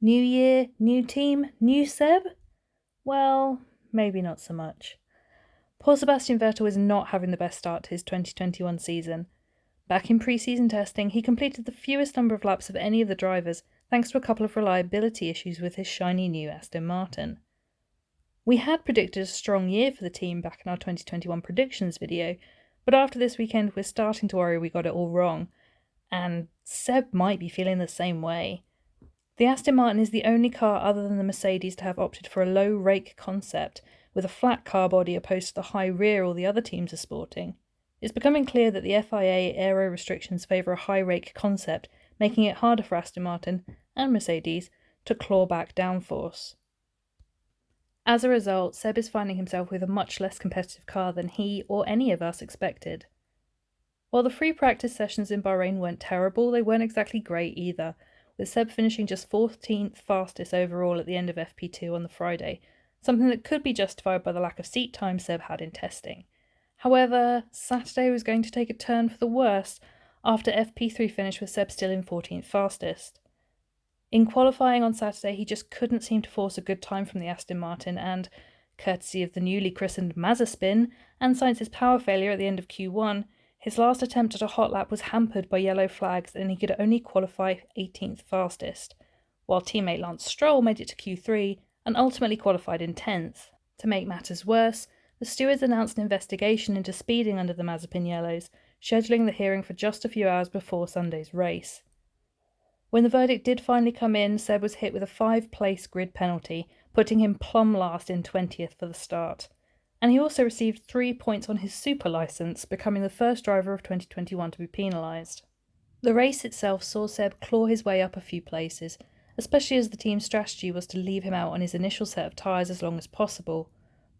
New year, new team, new Seb? Well, maybe not so much. Poor Sebastian Vettel is not having the best start to his 2021 season. Back in pre-season testing, he completed the fewest number of laps of any of the drivers, thanks to a couple of reliability issues with his shiny new Aston Martin. We had predicted a strong year for the team back in our 2021 predictions video, but after this weekend we're starting to worry we got it all wrong, and Seb might be feeling the same way. The Aston Martin is the only car other than the Mercedes to have opted for a low rake concept, with a flat car body opposed to the high rear all the other teams are sporting. It's becoming clear that the FIA aero restrictions favour a high rake concept, making it harder for Aston Martin and Mercedes to claw back downforce. As a result, Seb is finding himself with a much less competitive car than he or any of us expected. While the free practice sessions in Bahrain weren't terrible, they weren't exactly great either, with Seb finishing just 14th fastest overall at the end of FP2 on the Friday, something that could be justified by the lack of seat time Seb had in testing. However, Saturday was going to take a turn for the worse after FP3 finished with Seb still in 14th fastest. In qualifying on Saturday, he just couldn't seem to force a good time from the Aston Martin and, courtesy of the newly christened Mazepin and Sainz's power failure at the end of Q1, his last attempt at a hot lap was hampered by yellow flags and he could only qualify 18th fastest, while teammate Lance Stroll made it to Q3 and ultimately qualified in 10th. To make matters worse, the stewards announced an investigation into speeding under the Mazepin yellows, scheduling the hearing for just a few hours before Sunday's race. When the verdict did finally come in, Seb was hit with a 5-place grid penalty, putting him plumb last in 20th for the start. And he also received 3 points on his super licence, becoming the first driver of 2021 to be penalised. The race itself saw Seb claw his way up a few places, especially as the team's strategy was to leave him out on his initial set of tyres as long as possible.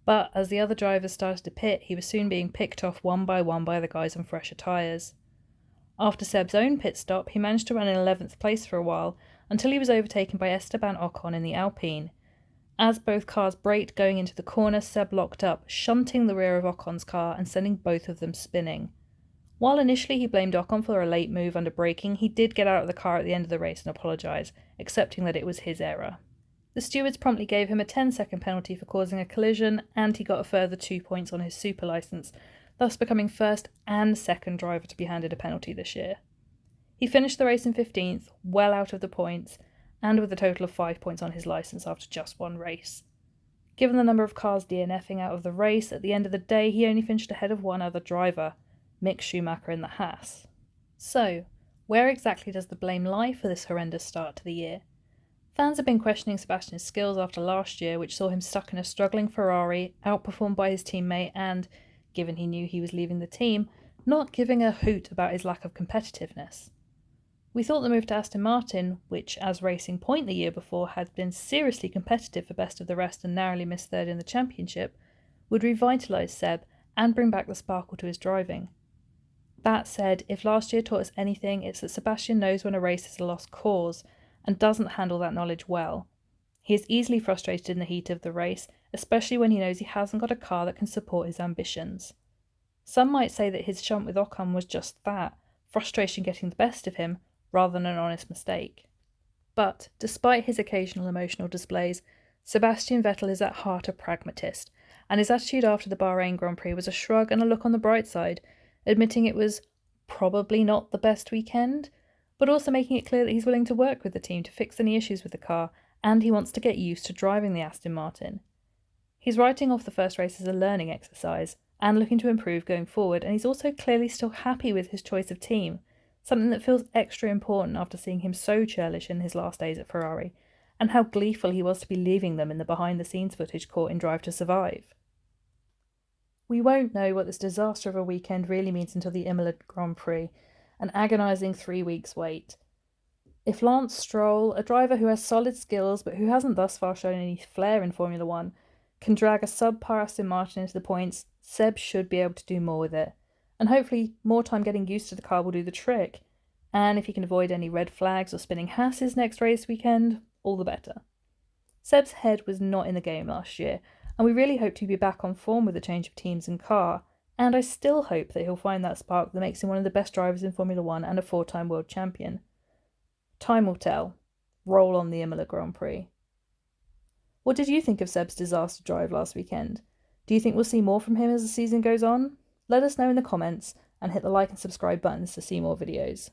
But as the other drivers started to pit, he was soon being picked off one by the guys on fresher tyres. After Seb's own pit stop, he managed to run in 11th place for a while, until he was overtaken by Esteban Ocon in the Alpine. As both cars braked going into the corner, Seb locked up, shunting the rear of Ocon's car and sending both of them spinning. While initially he blamed Ocon for a late move under braking, he did get out of the car at the end of the race and apologise, accepting that it was his error. The stewards promptly gave him a 10-second penalty for causing a collision, and he got a further 2 points on his super licence, thus becoming first and second driver to be handed a penalty this year. He finished the race in 15th, well out of the points, and with a total of 5 points on his licence after just one race. Given the number of cars DNFing out of the race, at the end of the day he only finished ahead of one other driver, Mick Schumacher in the Haas. So, where exactly does the blame lie for this horrendous start to the year? Fans have been questioning Sebastian's skills after last year, which saw him stuck in a struggling Ferrari, outperformed by his teammate and, given he knew he was leaving the team, not giving a hoot about his lack of competitiveness. We thought the move to Aston Martin, which as Racing Point the year before had been seriously competitive for best of the rest and narrowly missed third in the championship, would revitalise Seb and bring back the sparkle to his driving. That said, if last year taught us anything, it's that Sebastian knows when a race is a lost cause, and doesn't handle that knowledge well. He is easily frustrated in the heat of the race, especially when he knows he hasn't got a car that can support his ambitions. Some might say that his shunt with Ocon was just that, frustration getting the best of him, rather than an honest mistake. But, despite his occasional emotional displays, Sebastian Vettel is at heart a pragmatist, and his attitude after the Bahrain Grand Prix was a shrug and a look on the bright side, admitting it was probably not the best weekend, but also making it clear that he's willing to work with the team to fix any issues with the car, and he wants to get used to driving the Aston Martin. He's writing off the first race as a learning exercise, and looking to improve going forward, and he's also clearly still happy with his choice of team, something that feels extra important after seeing him so churlish in his last days at Ferrari, and how gleeful he was to be leaving them in the behind-the-scenes footage caught in Drive to Survive. We won't know what this disaster of a weekend really means until the Imola Grand Prix, an agonising 3 weeks wait. If Lance Stroll, a driver who has solid skills but who hasn't thus far shown any flair in Formula 1, can drag a subpar Aston Martin into the points, Seb should be able to do more with it. And hopefully more time getting used to the car will do the trick. And if he can avoid any red flags or spinning Haas's next race weekend, all the better. Seb's head was not in the game last year, and we really hoped he'd be back on form with a change of teams and car, and I still hope that he'll find that spark that makes him one of the best drivers in Formula 1 and a 4-time world champion. Time will tell, roll on the Imola Grand Prix. What did you think of Seb's disaster drive last weekend? Do you think we'll see more from him as the season goes on? Let us know in the comments and hit the like and subscribe buttons to see more videos.